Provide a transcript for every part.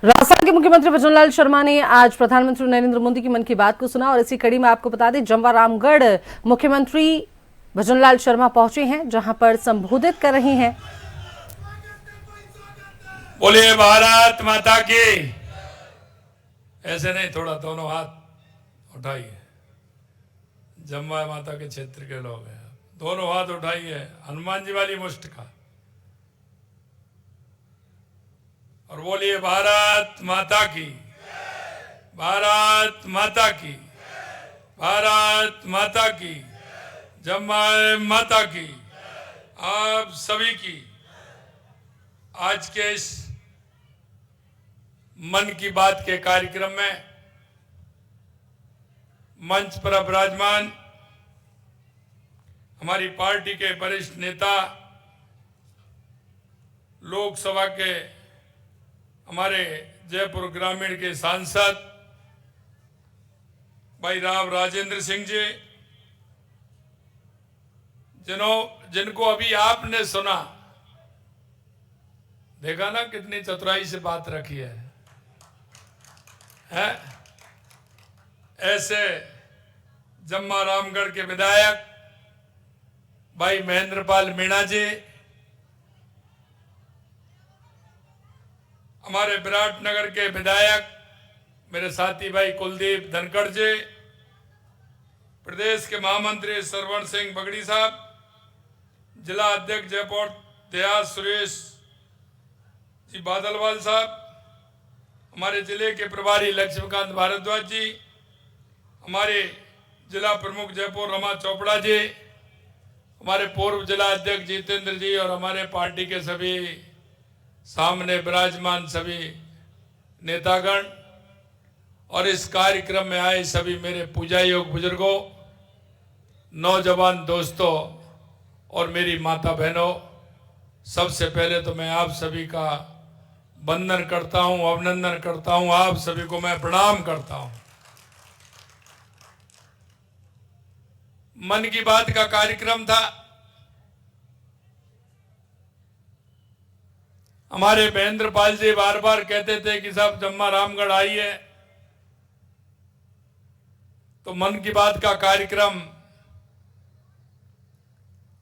राजस्थान के मुख्यमंत्री भजनलाल शर्मा ने आज प्रधानमंत्री नरेंद्र मोदी की मन की बात को सुना और इसी कड़ी में आपको बता दें जमवा रामगढ़ मुख्यमंत्री भजनलाल शर्मा पहुंचे हैं, जहां पर संबोधित कर रहे हैं। बोलिए भारत माता की। ऐसे नहीं, थोड़ा दोनों हाथ उठाइए। जमवा माता के क्षेत्र के लोग हैं, दोनों हाथ उठाइए, हनुमान जी वाली मुष्ट का, और बोलिए भारत माता की, भारत माता की, भारत माता की, जमवा माता की। आप सभी की आज के इस मन की बात के कार्यक्रम में मंच पर विराजमान हमारी पार्टी के वरिष्ठ नेता, लोकसभा के हमारे जयपुर ग्रामीण के सांसद भाई राव राजेंद्र सिंह जी, जिनको अभी आपने सुना, देखा ना कितनी चतुराई से बात रखी है? ऐसे जमवा रामगढ़ के विधायक भाई महेंद्रपाल मीणा जी, हमारे विराटनगर के विधायक मेरे साथी भाई कुलदीप धनखड़ जी, प्रदेश के महामंत्री सरवण सिंह बगड़ी साहब, जिला अध्यक्ष जयपुर देहात सुरेश जी बादलवाल साहब, हमारे जिले के प्रभारी लक्ष्मीकांत भारद्वाज जी, हमारे जिला प्रमुख जयपुर रमा चोपड़ा जी, हमारे पूर्व जिला अध्यक्ष जितेंद्र जी, और हमारे पार्टी के सभी सामने विराजमान सभी नेतागण, और इस कार्यक्रम में आए सभी मेरे पूजा योग बुजुर्गों, नौजवान दोस्तों और मेरी माता बहनों, सबसे पहले तो मैं आप सभी का वंदन करता हूं, अभिनंदन करता हूं, आप सभी को मैं प्रणाम करता हूं। मन की बात का कार्यक्रम था। हमारे महेंद्रपाल जी बार बार कहते थे कि साहब जमवा रामगढ़ आइए, तो मन की बात का कार्यक्रम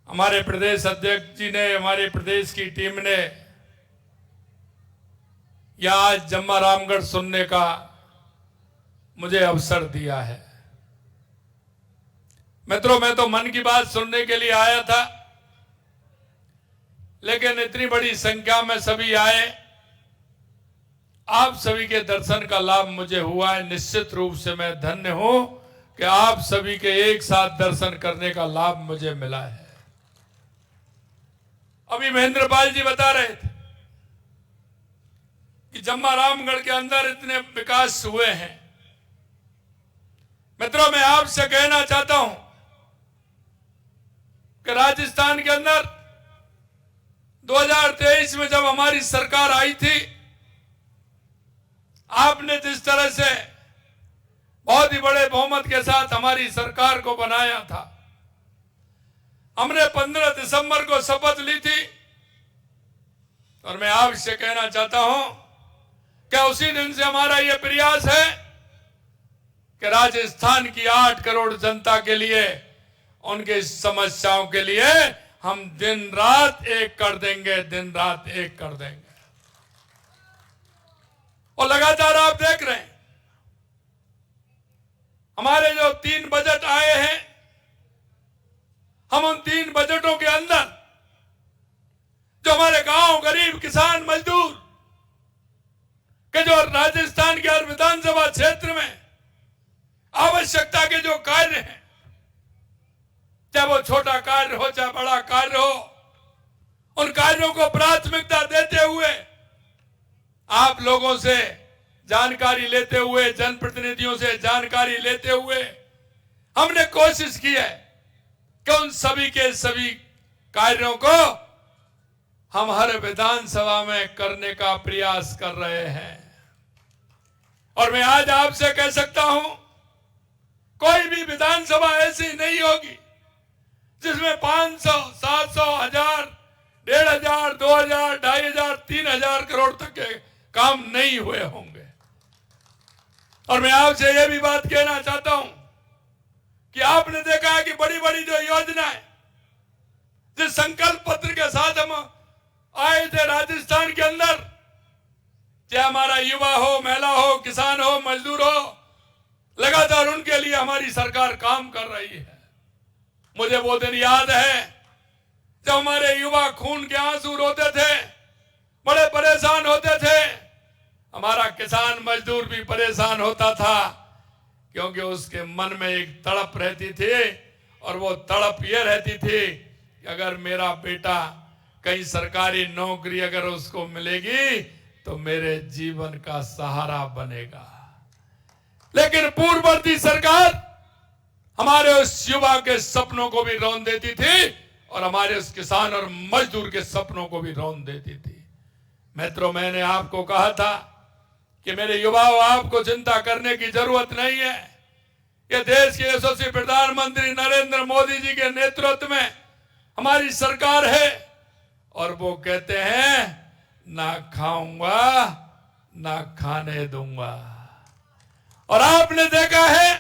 हमारे प्रदेश अध्यक्ष जी ने, हमारे प्रदेश की टीम ने यह आज जमवा रामगढ़ सुनने का मुझे अवसर दिया है। मित्रों, मैं तो मन की बात सुनने के लिए आया था, लेकिन इतनी बड़ी संख्या में सभी आए, आप सभी के दर्शन का लाभ मुझे हुआ है। निश्चित रूप से मैं धन्य हूं कि आप सभी के एक साथ दर्शन करने का लाभ मुझे मिला है। अभी महेंद्रपाल जी बता रहे थे कि जमवा रामगढ़ के अंदर इतने विकास हुए हैं। मित्रों, मैं आपसे कहना चाहता हूं कि राजस्थान के अंदर 2023 में जब हमारी सरकार आई थी, आपने जिस तरह से बहुत ही बड़े बहुमत के साथ हमारी सरकार को बनाया था, हमने 15 दिसंबर को शपथ ली थी, और मैं आपसे कहना चाहता हूं कि उसी दिन से हमारा यह प्रयास है कि राजस्थान की 8 करोड़ जनता के लिए, उनके समस्याओं के लिए हम दिन रात एक कर देंगे, दिन रात एक कर देंगे। और लगातार आप देख रहे हैं हमारे जो 3 बजट आए हैं, हम उन 3 बजटों के अंदर जो हमारे गांव, गरीब, किसान, मजदूर के जो राजस्थान के हर विधानसभा क्षेत्र में आवश्यकता के जो कार्य हैं, चाहे वो छोटा कार्य हो चाहे बड़ा कार्य हो, उन कार्यों को प्राथमिकता देते हुए, आप लोगों से जानकारी लेते हुए, जनप्रतिनिधियों से जानकारी लेते हुए, हमने कोशिश की है कि उन सभी के सभी कार्यों को हम हर विधानसभा में करने का प्रयास कर रहे हैं। और मैं आज आपसे कह सकता हूं, कोई भी विधानसभा ऐसी नहीं होगी जिसमें 500, 700, 1000, 1500, 2000, 2500, 3000 करोड़ तक के काम नहीं हुए होंगे। और मैं आपसे यह भी बात कहना चाहता हूं कि आपने देखा है कि बड़ी बड़ी जो योजनाएं जिस संकल्प पत्र के साथ हम आए थे राजस्थान के अंदर, चाहे हमारा युवा हो, महिला हो, किसान हो, मजदूर हो, लगातार उनके लिए हमारी सरकार काम कर रही है। मुझे वो दिन याद है जब हमारे युवा खून के आंसू रोते थे, बड़े परेशान होते थे। हमारा किसान मजदूर भी परेशान होता था क्योंकि उसके मन में एक तड़प रहती थी, और वो तड़प ये रहती थी कि अगर मेरा बेटा कहीं सरकारी नौकरी अगर उसको मिलेगी तो मेरे जीवन का सहारा बनेगा। लेकिन पूर्ववर्ती सरकार हमारे उस युवा के सपनों को भी रौंद देती थी और हमारे उस किसान और मजदूर के सपनों को भी रौंद देती थी। मित्रों, मैंने आपको कहा था कि मेरे युवाओं, आपको चिंता करने की जरूरत नहीं है। ये देश के यशस्वी प्रधानमंत्री नरेंद्र मोदी जी के नेतृत्व में हमारी सरकार है, और वो कहते हैं ना खाऊंगा ना खाने दूंगा। और आपने देखा है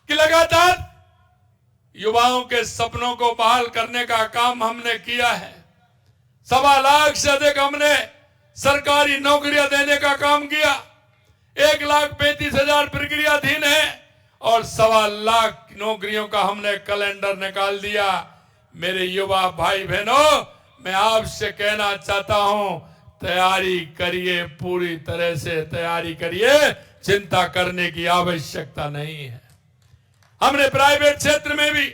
कि लगातार युवाओं के सपनों को बहाल करने का काम हमने किया है। 1.25 लाख से अधिक हमने सरकारी नौकरियां देने का काम किया। 1,35,000 प्रक्रियाधीन है और 1.25 लाख नौकरियों का हमने कैलेंडर निकाल दिया। मेरे युवा भाई बहनों, मैं आपसे कहना चाहता हूं, तैयारी करिए, पूरी तरह से तैयारी करिए, चिंता करने की आवश्यकता नहीं है। हमने प्राइवेट क्षेत्र में भी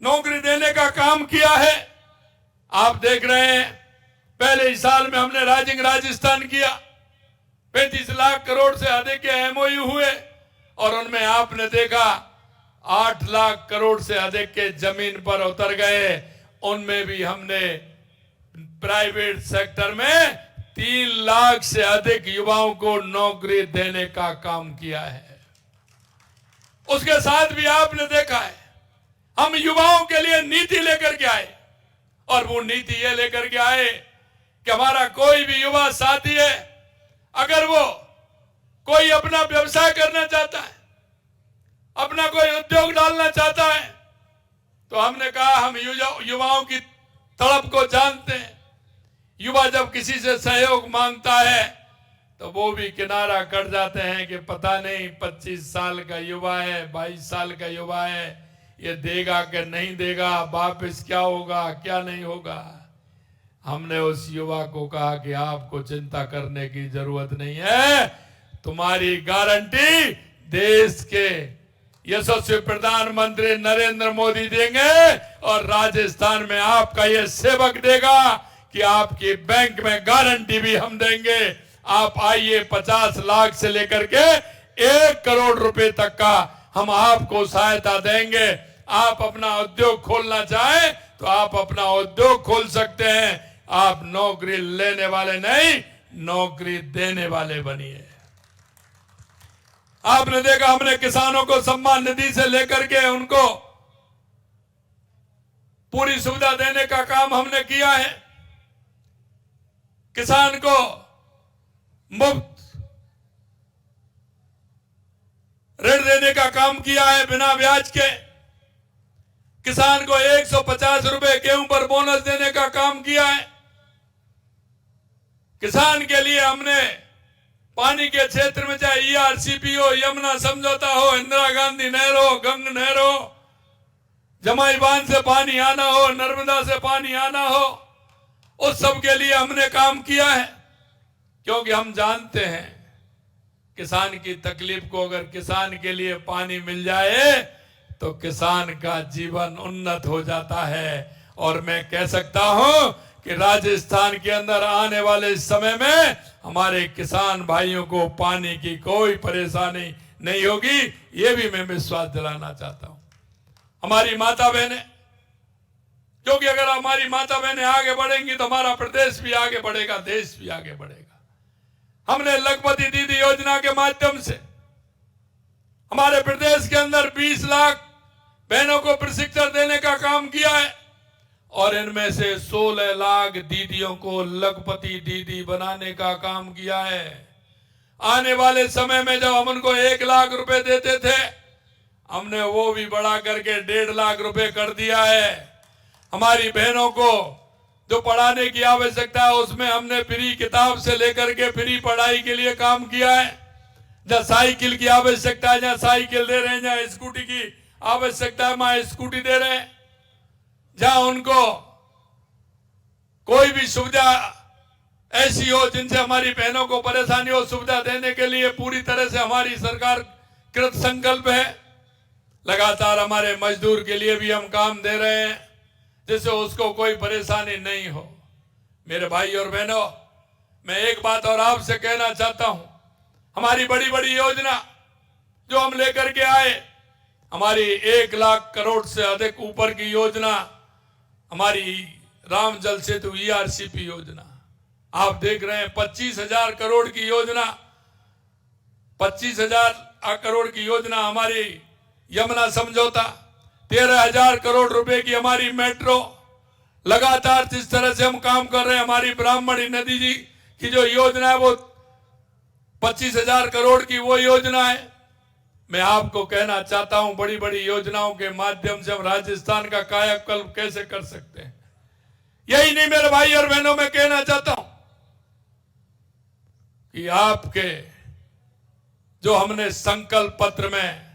नौकरी देने का काम किया है। आप देख रहे हैं, पहले ही साल में हमने राजस्थान किया, 35 लाख करोड़ से अधिक के एमओयू हुए, और उनमें आपने देखा 8 लाख करोड़ से अधिक के जमीन पर उतर गए। उनमें भी हमने प्राइवेट सेक्टर में 3 लाख से अधिक युवाओं को नौकरी देने का काम किया है। उसके साथ भी आपने देखा है, हम युवाओं के लिए नीति लेकर के आए, और वो नीति ये लेकर के आए कि हमारा कोई भी युवा साथी है, अगर वो कोई अपना व्यवसाय करना चाहता है, अपना कोई उद्योग डालना चाहता है, तो हमने कहा हम युवाओं की तड़प को जानते हैं। युवा जब किसी से सहयोग मांगता है तो वो भी किनारा कर जाते हैं कि पता नहीं 25 साल का युवा है, 22 साल का युवा है, ये देगा कि नहीं देगा, वापस क्या होगा क्या नहीं होगा। हमने उस युवा को कहा कि आपको चिंता करने की जरूरत नहीं है, तुम्हारी गारंटी देश के यशस्वी प्रधानमंत्री नरेंद्र मोदी देंगे, और राजस्थान में आपका ये सेवक देगा कि आपकी बैंक में गारंटी भी हम देंगे। आप आइए, 50 लाख से लेकर के 1 करोड़ रुपए तक का हम आपको सहायता देंगे। आप अपना उद्योग खोलना चाहें तो आप अपना उद्योग खोल सकते हैं। आप नौकरी लेने वाले नहीं, नौकरी देने वाले बनिए। आपने देखा, हमने किसानों को सम्मान निधि से लेकर के उनको पूरी सुविधा देने का काम हमने किया है। किसान को मुफ्त ऋण देने का काम किया है बिना ब्याज के। किसान को 150 रुपए गेहूं पर बोनस देने का काम किया है। किसान के लिए हमने पानी के क्षेत्र में चाहे ईआरसीपी हो, यमुना समझौता हो, इंदिरा गांधी नहर हो, गंग नहर हो, जमाई बांध से पानी आना हो, नर्मदा से पानी आना हो, उस सब के लिए हमने काम किया है। क्योंकि हम जानते हैं किसान की तकलीफ को, अगर किसान के लिए पानी मिल जाए तो किसान का जीवन उन्नत हो जाता है। और मैं कह सकता हूं कि राजस्थान के अंदर आने वाले समय में हमारे किसान भाइयों को पानी की कोई परेशानी नहीं होगी, ये भी मैं विश्वास दिलाना चाहता हूं। हमारी माता बहनें, क्योंकि अगर हमारी माता बहनें आगे बढ़ेंगी तो हमारा प्रदेश भी आगे बढ़ेगा, देश भी आगे बढ़ेगा। हमने लखपति दीदी योजना के माध्यम से हमारे प्रदेश के अंदर 20 लाख बहनों को प्रशिक्षण देने का काम किया है। और इनमें से 16 लाख दीदियों को लखपति दीदी बनाने का काम किया है। आने वाले समय में जब हम उनको 1 लाख रुपए देते थे, हमने वो भी बढ़ा करके 1.5 लाख रुपए कर दिया है। हमारी बहनों को जो पढ़ाने की आवश्यकता है उसमें हमने फ्री किताब से लेकर के फ्री पढ़ाई के लिए काम किया है। जहाँ साइकिल की आवश्यकता है, जहाँ साइकिल दे रहे हैं, जहाँ स्कूटी की आवश्यकता है वहां स्कूटी दे रहे हैं। जहां उनको कोई भी सुविधा ऐसी हो जिनसे हमारी बहनों को परेशानी हो, सुविधा देने के लिए पूरी तरह से हमारी सरकार कृत संकल्प है। लगातार हमारे मजदूर के लिए भी हम काम दे रहे हैं जिससे उसको कोई परेशानी नहीं हो। मेरे भाई और बहनों, मैं एक बात और आपसे कहना चाहता हूं। हमारी बड़ी बड़ी योजना जो हम लेकर के आए, हमारी 1 लाख करोड़ से अधिक ऊपर की योजना, हमारी राम जल सेतु ERCP योजना आप देख रहे हैं। 25,000 करोड़ की योजना, 25,000 करोड़ की योजना हमारी यमुना समझौता, 13,000 करोड़ रुपए की हमारी मेट्रो। लगातार जिस तरह से हम काम कर रहे हैं, हमारी ब्राह्मणी नदी जी की जो योजना है वो 25,000 करोड़ की वो योजना है। मैं आपको कहना चाहता हूं, बड़ी बड़ी योजनाओं के माध्यम से हम राजस्थान का कायाकल्प कैसे कर सकते हैं। यही नहीं मेरे भाई और बहनों, मैं कहना चाहता हूं कि आपके जो हमने संकल्प पत्र में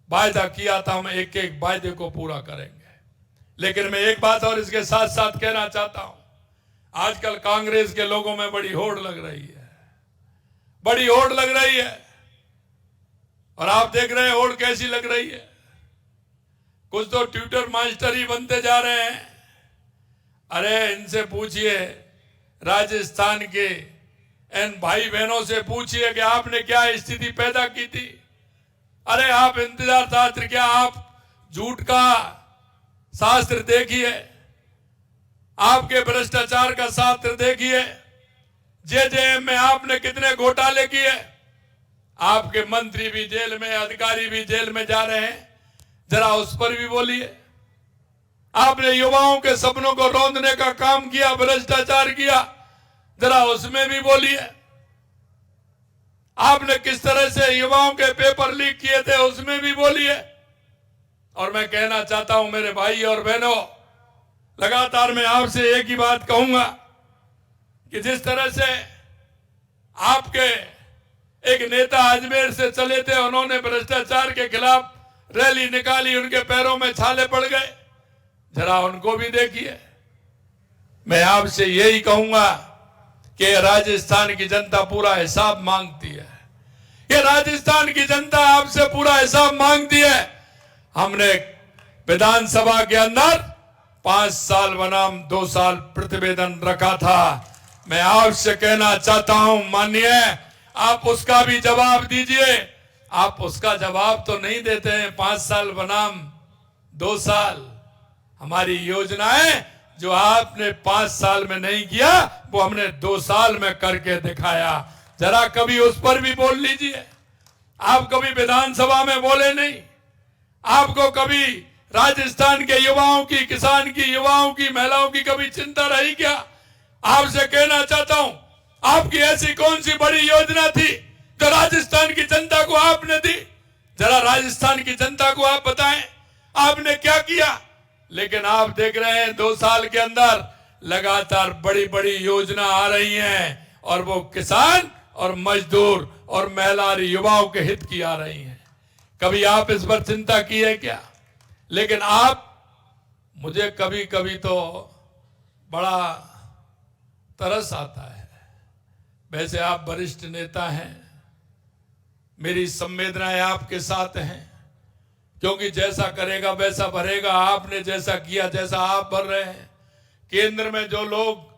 वायदा किया था, हम एक एक वायदे को पूरा करेंगे। लेकिन मैं एक बात और इसके साथ साथ कहना चाहता हूं, आजकल कांग्रेस के लोगों में बड़ी होड़ लग रही है, बड़ी होड़ लग रही है। और आप देख रहे हैं होड़ कैसी लग रही है। कुछ तो ट्विटर मास्टर ही बनते जा रहे हैं। अरे इनसे पूछिए, राजस्थान के इन भाई बहनों से पूछिए कि आपने क्या स्थिति पैदा की थी। अरे आप इंतजार शास्त्र, क्या आप झूठ का शास्त्र देखिए, आपके भ्रष्टाचार का शास्त्र देखिए। JJM में आपने कितने घोटाले किए। आपके मंत्री भी जेल में, अधिकारी भी जेल में जा रहे हैं, जरा उस पर भी बोलिए। आपने युवाओं के सपनों को रौंदने का काम किया, भ्रष्टाचार किया, जरा उसमें भी बोलिए। आपने किस तरह से युवाओं के पेपर लीक किए थे, उसमें भी बोलिए। और मैं कहना चाहता हूं मेरे भाई और बहनों, लगातार मैं आपसे एक ही बात कहूंगा कि जिस तरह से आपके एक नेता अजमेर से चले थे, उन्होंने भ्रष्टाचार के खिलाफ रैली निकाली, उनके पैरों में छाले पड़ गए, जरा उनको भी देखिए। मैं आपसे यही कहूंगा कि राजस्थान की जनता पूरा हिसाब मांगती है। ये राजस्थान की जनता आपसे पूरा हिसाब मांगती है। हमने विधानसभा के अंदर 5 साल बनाम 2 साल प्रतिवेदन रखा था। मैं आपसे कहना चाहता हूं, माननीय, आप उसका भी जवाब दीजिए। आप उसका जवाब तो नहीं देते हैं। 5 साल बनाम 2 साल हमारी योजनाएं जो आपने 5 साल में नहीं किया, वो हमने 2 साल में करके दिखाया। जरा कभी उस पर भी बोल लीजिए। आप कभी विधानसभा में बोले नहीं। आपको कभी राजस्थान के युवाओं की, किसान की, युवाओं की, महिलाओं की कभी चिंता रही क्या? आपसे कहना चाहता हूं, आपकी ऐसी कौन सी बड़ी योजना थी जो राजस्थान की जनता को आपने दी? जरा राजस्थान की जनता को आप बताएं, आपने क्या किया? लेकिन आप देख रहे हैं 2 साल के अंदर लगातार बड़ी बड़ी योजना आ रही हैं और वो किसान और मजदूर और महिला और युवाओं के हित की आ रही हैं। कभी आप इस पर चिंता की है क्या? लेकिन आप, मुझे कभी कभी तो बड़ा तरस आता है। वैसे आप वरिष्ठ नेता हैं, मेरी संवेदनाएं आपके साथ हैं, क्योंकि जैसा करेगा वैसा भरेगा। आपने जैसा किया, जैसा आप भर रहे हैं। केंद्र में जो लोग,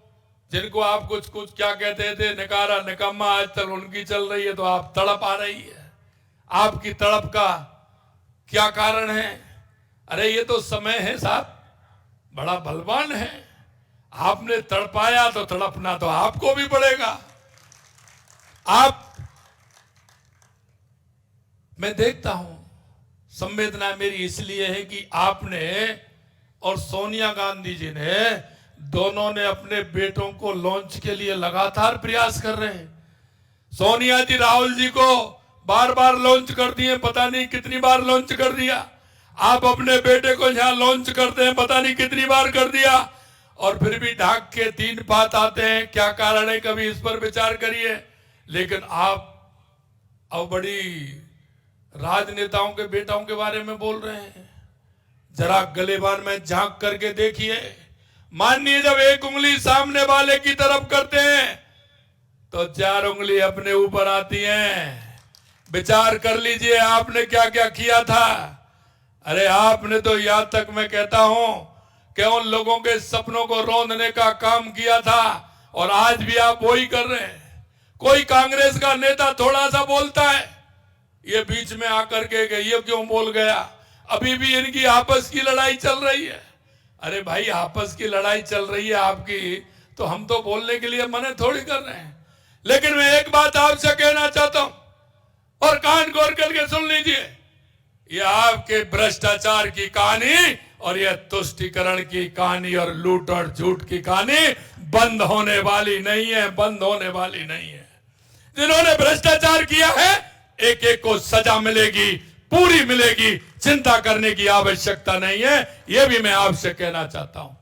जिनको आप कुछ क्या कहते थे, निकारा निकम्मा, आज तक उनकी चल रही है तो आप तड़प आ रही है। आपकी तड़प का क्या कारण है? अरे ये तो समय है साहब, बड़ा बलवान है। आपने तड़पाया तो तड़पना तो आपको भी पड़ेगा। मैं देखता हूं, संवेदना मेरी इसलिए है कि आपने और सोनिया गांधी जी ने, दोनों ने अपने बेटों को लॉन्च के लिए लगातार प्रयास कर रहे हैं। सोनिया जी राहुल जी को बार बार लॉन्च कर दिए, पता नहीं कितनी बार लॉन्च कर दिया। आप अपने बेटे को यहां लॉन्च करते हैं, पता नहीं कितनी बार कर दिया, और फिर भी ढाक के 3 बात आते हैं। क्या कारण है, कभी इस पर विचार करिए। लेकिन आप अब बड़ी राजनेताओं के बेटाओं के बारे में बोल रहे हैं। जरा गलेबान में झांक करके देखिए। मानिए जब एक उंगली सामने वाले की तरफ करते हैं तो 4 उंगली अपने ऊपर आती हैं। विचार कर लीजिए आपने क्या क्या किया था। अरे आपने तो यहां तक मैं कहता हूं कि उन लोगों के सपनों को रौंदने का काम किया था, और आज भी आप वही कर रहे हैं। कोई कांग्रेस का नेता थोड़ा सा बोलता है, ये बीच में आकर के ये क्यों बोल गया, अभी भी इनकी आपस की लड़ाई चल रही है। अरे भाई, आपस की लड़ाई चल रही है आपकी, तो हम तो बोलने के लिए मना थोड़ी कर रहे हैं। लेकिन मैं एक बात आपसे कहना चाहता हूं, और कान खोल करके सुन लीजिए। ये आपके भ्रष्टाचार की कहानी और ये तुष्टीकरण की कहानी और लूट और झूठ की कहानी बंद होने वाली नहीं है, बंद होने वाली नहीं है। जिन्होंने भ्रष्टाचार किया है, एक एक को सजा मिलेगी, पूरी मिलेगी, चिंता करने की आवश्यकता नहीं है। यह भी मैं आपसे कहना चाहता हूं।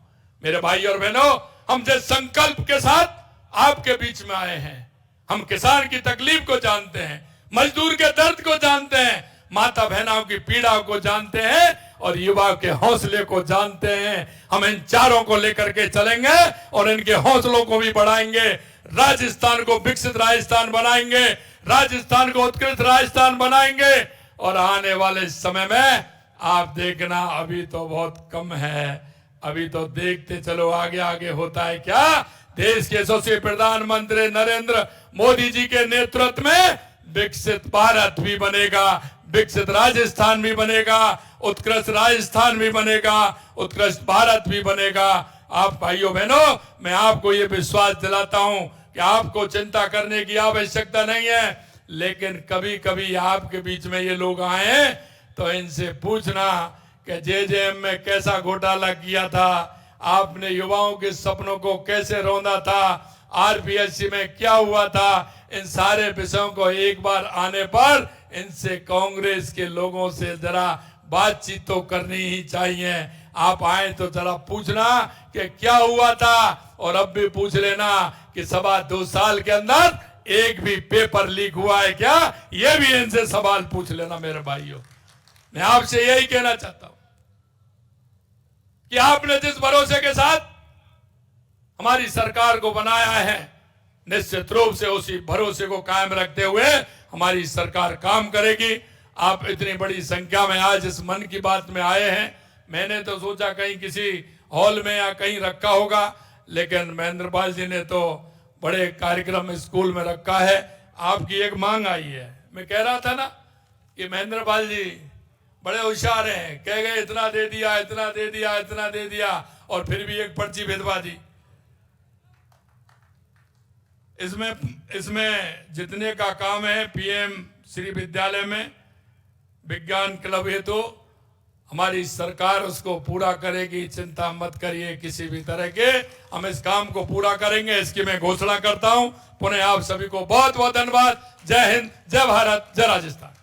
मेरे भाई और बहनों, हम जिस संकल्प के साथ आपके बीच में आए हैं, हम किसान की तकलीफ को जानते हैं, मजदूर के दर्द को जानते हैं, माता बहनों की पीड़ा को जानते हैं, और युवा के हौसले को जानते हैं। हम इन चारों को लेकर के चलेंगे और इनके हौसलों को भी बढ़ाएंगे। राजस्थान को विकसित राजस्थान बनाएंगे, राजस्थान को उत्कृष्ट राजस्थान बनाएंगे। और आने वाले समय में आप देखना, अभी तो बहुत कम है, अभी तो देखते चलो आगे आगे होता है क्या। देश के यशस्वी प्रधानमंत्री नरेंद्र मोदी जी के नेतृत्व में विकसित भारत भी बनेगा, विकसित राजस्थान भी बनेगा, उत्कृष्ट राजस्थान भी बनेगा, उत्कृष्ट भारत भी बनेगा। आप भाइयों बहनों, मैं आपको ये विश्वास दिलाता हूं कि आपको चिंता करने की आवश्यकता नहीं है। लेकिन कभी कभी आपके बीच में ये लोग आए तो इनसे पूछना कि जेजेएम में कैसा घोटाला किया था, आपने युवाओं के सपनों को कैसे रौंदा था, आरपीएससी में क्या हुआ था। इन सारे विषयों को एक बार आने पर इनसे, कांग्रेस के लोगों से जरा बातचीत तो करनी ही चाहिए। आप आए तो जरा पूछना कि क्या हुआ था, और अब भी पूछ लेना कि 2.25 साल के अंदर एक भी पेपर लीक हुआ है क्या, यह भी इनसे सवाल पूछ लेना। मेरे भाइयों, मैं आपसे यही कहना चाहता हूं कि आपने जिस भरोसे के साथ हमारी सरकार को बनाया है, निश्चित रूप से उसी भरोसे को कायम रखते हुए हमारी सरकार काम करेगी। आप इतनी बड़ी संख्या में आज इस मन की बात में आए हैं। मैंने तो सोचा कहीं किसी हॉल में या कहीं रखा होगा, लेकिन महेंद्र पाल जी ने तो बड़े कार्यक्रम स्कूल में रखा है। आपकी एक मांग आई है, मैं कह रहा था ना कि महेंद्र पाल जी बड़े होशियार हैं, कह गए इतना दे दिया, इतना दे दिया, इतना दे दिया, और फिर भी एक पर्ची भिजवा दी। इसमें जितने का काम है पीएम श्री विद्यालय में विज्ञान क्लब हेतु हमारी सरकार उसको पूरा करेगी, चिंता मत करिए किसी भी तरह के। हम इस काम को पूरा करेंगे, इसकी मैं घोषणा करता हूं। पुनः आप सभी को बहुत बहुत धन्यवाद। जय हिंद, जय भारत, जय राजस्थान।